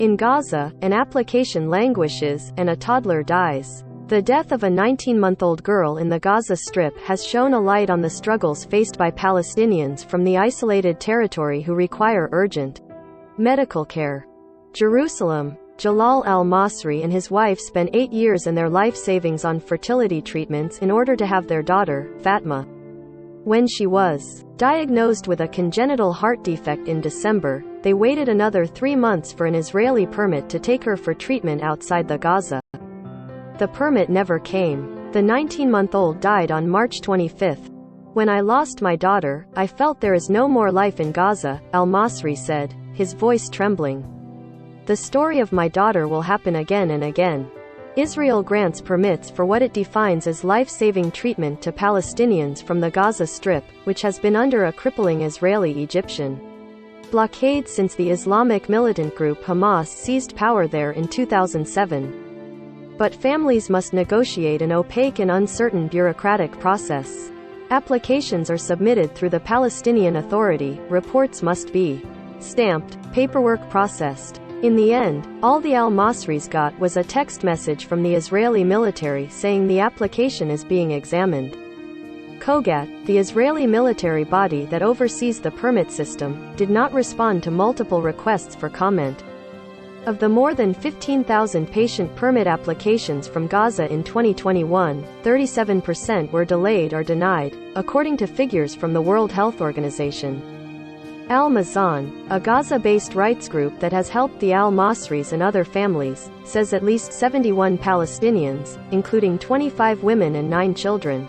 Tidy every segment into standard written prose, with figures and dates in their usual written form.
In Gaza, an application languishes, and a toddler dies. The death of a 19-month-old girl in the Gaza Strip has shone a light on the struggles faced by Palestinians from the isolated territory who require urgent medical care. Jerusalem. Jalal al-Masri and his wife spent 8 years and their life savings on fertility treatments in order to have their daughter, Fatma. When she was diagnosed with a congenital heart defect in December, they waited another 3 months for an Israeli permit to take her for treatment outside the Gaza. The permit never came. The 19-month-old died on March 25. When I lost my daughter, I felt there is no more life in Gaza, al-Masri said, his voice trembling. The story of my daughter will happen again and again. Israel grants permits for what it defines as life-saving treatment to Palestinians from the Gaza Strip, which has been under a crippling Israeli-Egyptian blockade since the Islamic militant group Hamas seized power there in 2007. But families must negotiate an opaque and uncertain bureaucratic process. Applications are submitted through the Palestinian Authority, reports must be stamped, paperwork processed. In the end, all the al-Masris got was a text message from the Israeli military saying the application is being examined. Kogat, the Israeli military body that oversees the permit system, did not respond to multiple requests for comment. Of the more than 15,000 patient permit applications from Gaza in 2021, 37% were delayed or denied, according to figures from the World Health Organization. Al-Mazan, a Gaza-based rights group that has helped the al-Masris and other families, says at least 71 Palestinians, including 25 women and 9 children,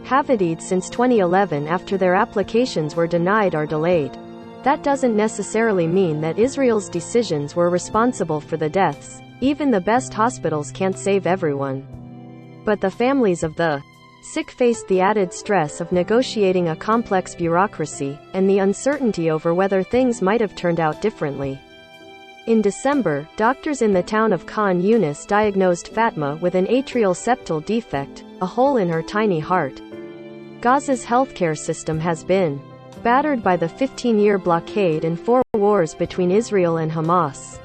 have died since 2011 after their applications were denied or delayed. That doesn't necessarily mean that Israel's decisions were responsible for the deaths. Even the best hospitals can't save everyone. But the families of the sick faced the added stress of negotiating a complex bureaucracy, and the uncertainty over whether things might have turned out differently. In December, doctors in the town of Khan Yunis diagnosed Fatma with an atrial septal defect, a hole in her tiny heart. Gaza's healthcare system has been battered by the 15-year blockade and 4 wars between Israel and Hamas.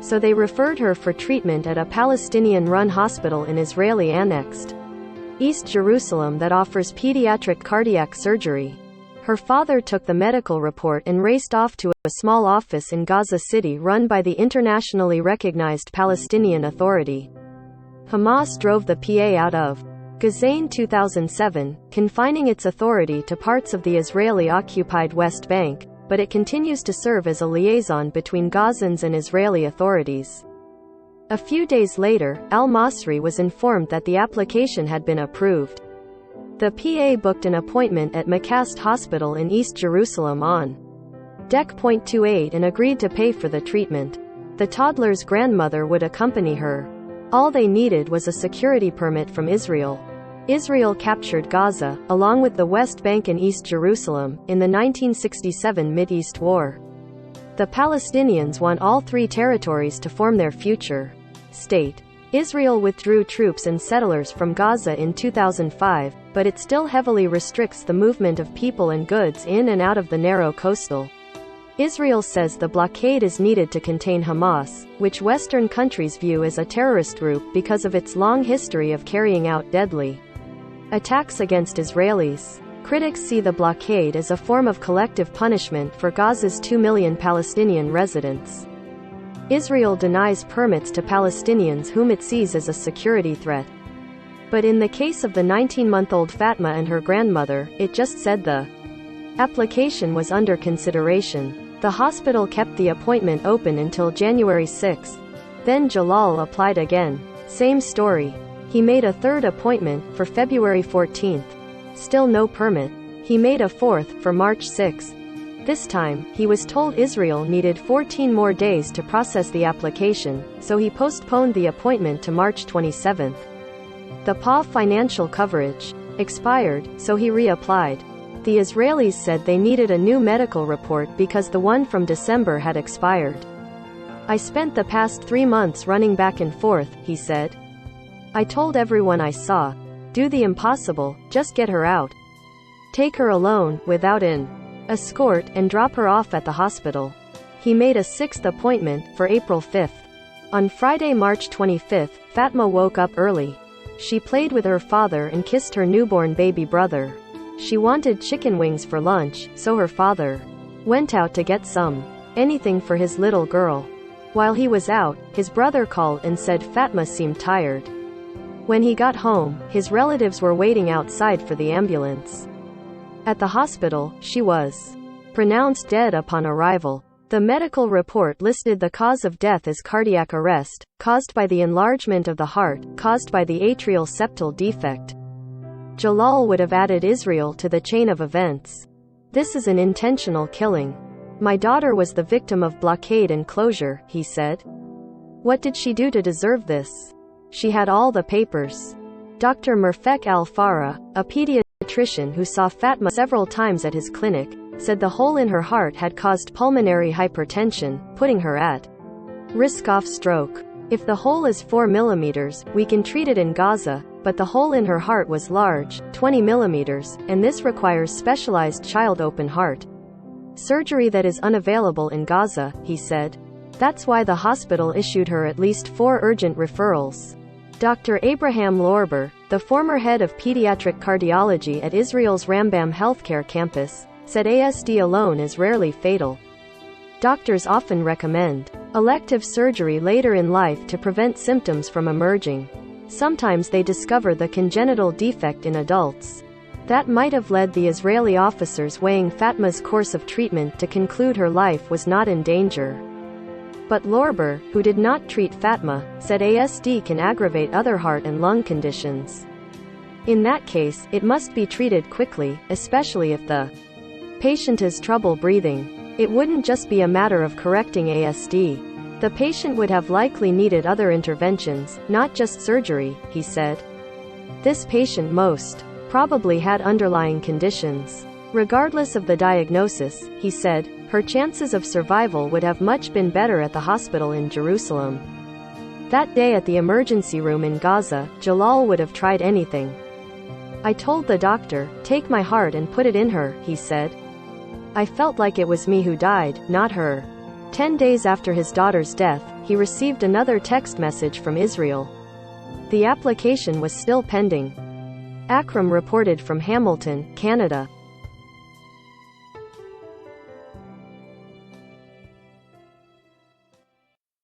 So they referred her for treatment at a Palestinian-run hospital in Israeli-annexed East Jerusalem that offers pediatric cardiac surgery. Her father took the medical report and raced off to a small office in Gaza City run by the internationally recognized Palestinian Authority. Hamas drove the PA out of Gaza in 2007, confining its authority to parts of the Israeli-occupied West Bank, but it continues to serve as a liaison between Gazans and Israeli authorities. A few days later, al-Masri was informed that the application had been approved. The PA booked an appointment at Makast Hospital in East Jerusalem on Dec.28 and agreed to pay for the treatment. The toddler's grandmother would accompany her. All they needed was a security permit from Israel. Israel captured Gaza, along with the West Bank and East Jerusalem, in the 1967 Mideast War. The Palestinians want all 3 territories to form their future state. Israel withdrew troops and settlers from Gaza in 2005, but it still heavily restricts the movement of people and goods in and out of the narrow coastal. Israel says the blockade is needed to contain Hamas, which Western countries view as a terrorist group because of its long history of carrying out deadly attacks against Israelis. Critics see the blockade as a form of collective punishment for Gaza's 2 million Palestinian residents. Israel denies permits to Palestinians whom it sees as a security threat. But in the case of the 19-month-old Fatma and her grandmother, it just said the application was under consideration. The hospital kept the appointment open until January 6. Then Jalal applied again. Same story. He made a 3rd appointment, for February 14. Still no permit. He made a 4th, for March 6. This time, he was told Israel needed 14 more days to process the application, so he postponed the appointment to March 27. The PA financial coverage expired, so he reapplied. The Israelis said they needed a new medical report because the one from December had expired. I spent the past 3 months running back and forth, he said. I told everyone I saw, do the impossible, just get her out. Take her alone, without an escort, and drop her off at the hospital. He made a sixth appointment, for April 5. On Friday, March 25, Fatma woke up early. She played with her father and kissed her newborn baby brother. She wanted chicken wings for lunch, so her father went out to get some. Anything for his little girl. While he was out, his brother called and said Fatma seemed tired. When he got home, his relatives were waiting outside for the ambulance. At the hospital, she was pronounced dead upon arrival. The medical report listed the cause of death as cardiac arrest, caused by the enlargement of the heart, caused by the atrial septal defect. Jalal would have added Israel to the chain of events. This is an intentional killing. My daughter was the victim of blockade and closure, he said. What did she do to deserve this? She had all the papers. Dr. Murfek Al-Farah, a pediatrician who saw Fatma several times at his clinic, said the hole in her heart had caused pulmonary hypertension, putting her at risk of stroke. If the hole is 4 millimeters, we can treat it in Gaza, but the hole in her heart was large, 20 millimeters, and this requires specialized child open heart surgery that is unavailable in Gaza, he said. That's why the hospital issued her at least 4 urgent referrals. Dr. Abraham Lorber, the former head of pediatric cardiology at Israel's Rambam healthcare campus, said ASD alone is rarely fatal. Doctors often recommend elective surgery later in life to prevent symptoms from emerging. Sometimes they discover the congenital defect in adults. That might have led the Israeli officers weighing Fatma's course of treatment to conclude her life was not in danger. But Lorber, who did not treat Fatma, said ASD can aggravate other heart and lung conditions. In that case, it must be treated quickly, especially if the patient has trouble breathing. It wouldn't just be a matter of correcting ASD. The patient would have likely needed other interventions, not just surgery, he said. This patient most probably had underlying conditions. Regardless of the diagnosis, he said, her chances of survival would have much been better at the hospital in Jerusalem. That day at the emergency room in Gaza, Jalal would have tried anything. I told the doctor, take my heart and put it in her, he said. I felt like it was me who died, not her. 10 days after his daughter's death, he received another text message from Israel. The application was still pending. Akram reported from Hamilton, Canada.